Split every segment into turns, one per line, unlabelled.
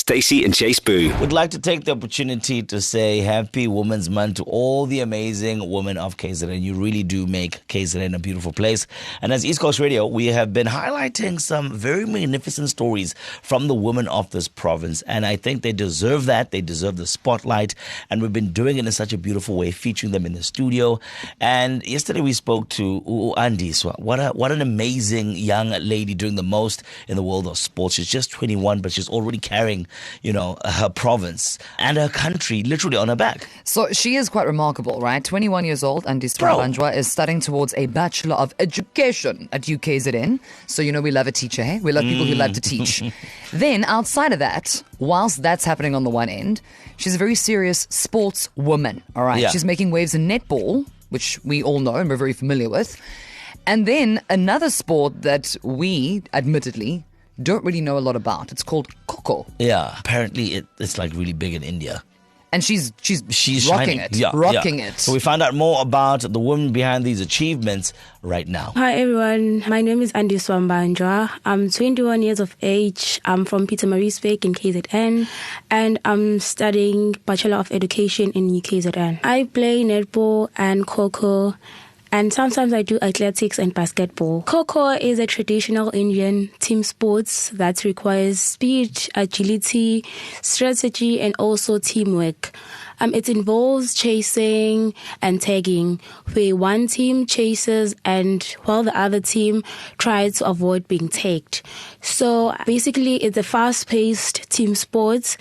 Stacey and Chase Boo.
Would like to take the opportunity to say Happy Women's Month to all the amazing women of KZN. You really do make KZN a beautiful place. And as East Coast Radio, we have been highlighting some very magnificent stories from the women of this province. And I think they deserve that. They deserve the spotlight. And we've been doing it in such a beautiful way, featuring them in the studio. And yesterday we spoke to Andiswa. What an amazing young lady doing the most in the world of sports. She's just 21, but she's already carrying, her province and her country literally on her back.
So she is quite remarkable, right? 21 years old, Andiswa Mbanjwa is studying towards a Bachelor of Education at UKZN. So, we love a teacher, hey? We love people who love to teach. Then, outside of that, whilst that's happening on the one end, she's a very serious sportswoman, all right?
Yeah.
She's making waves in netball, which we all know and we're very familiar with. And then another sport that we, admittedly, don't really know a lot about. It's called Kho Kho.
Yeah, apparently it's like really big in India.
And she's
shining.
rocking it. Rocking it.
So we find out more about the women behind these achievements right now.
Hi everyone, my name is Andiswa Mbanjwa. I'm 21 years of age. I'm from Pietermaritzburg in KZN and I'm studying Bachelor of Education in UKZN. I play netball and Kho Kho. And sometimes I do athletics and basketball. Kho Kho is a traditional Indian team sports that requires speed, agility, strategy, and also teamwork. It involves chasing and tagging, where one team chases and while the other team tries to avoid being tagged. So basically, it's a fast-paced team sport.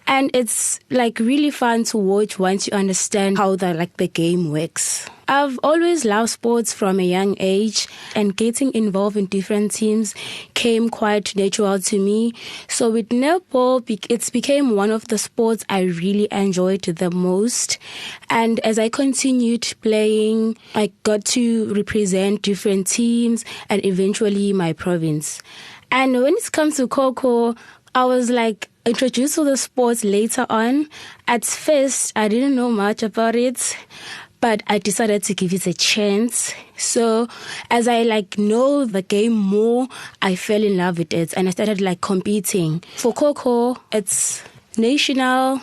And it's really fun to watch once you understand how the game works. I've always loved sports from a young age, and getting involved in different teams came quite natural to me. So with netball, it became one of the sports I really enjoyed the most. And as I continued playing, I got to represent different teams and eventually my province. And when it comes to Kho Kho, I was introduced to the sports later on. At first, I didn't know much about it, but I decided to give it a chance. So as I know the game more, I fell in love with it and I started competing. For Kho Kho, it's national,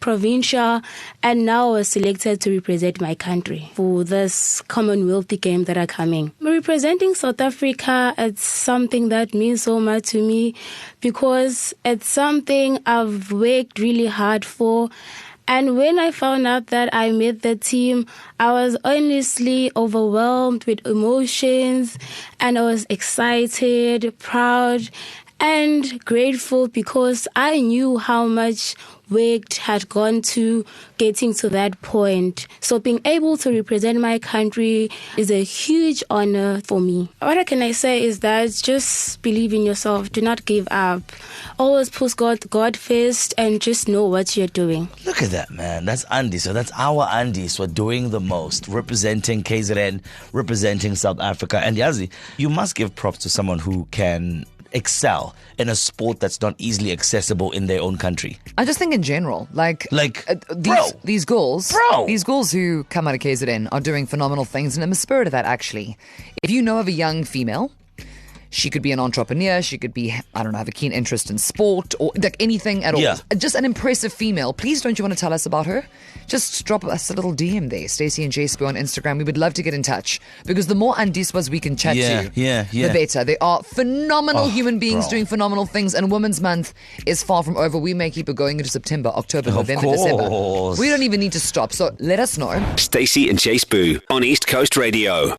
provincial, and now I was selected to represent my country for this Commonwealth game that are coming. Representing South Africa, it's something that means so much to me because it's something I've worked really hard for. And when I found out that I made the team, I was honestly overwhelmed with emotions and I was excited, proud, and grateful because I knew how much work had gone to getting to that point. So being able to represent my country is a huge honor for me. What can I say is that just believe in yourself. Do not give up. Always put God first and just know what you're doing.
Look at that, man. That's Andy. So that's our Andy. So doing the most, representing KZN, representing South Africa. And Yazi, you must give props to someone who can excel in a sport that's not easily accessible in their own country.
I just think in general, these girls who come out of KZN are doing phenomenal things, and in the spirit of that, actually, if you know of a young female, she could be an entrepreneur, she could be, have a keen interest in sport or anything at all.
Yeah.
Just an impressive female. Please, don't you want to tell us about her? Just drop us a little DM there, Stacey and Chase Boo on Instagram. We would love to get in touch because the more Andiswas we can chat to, the better. They are phenomenal human beings doing phenomenal things, and Women's Month is far from over. We may keep it going into September, October, November, December. We don't even need to stop, so let us know.
Stacey and Chase Boo on East Coast Radio.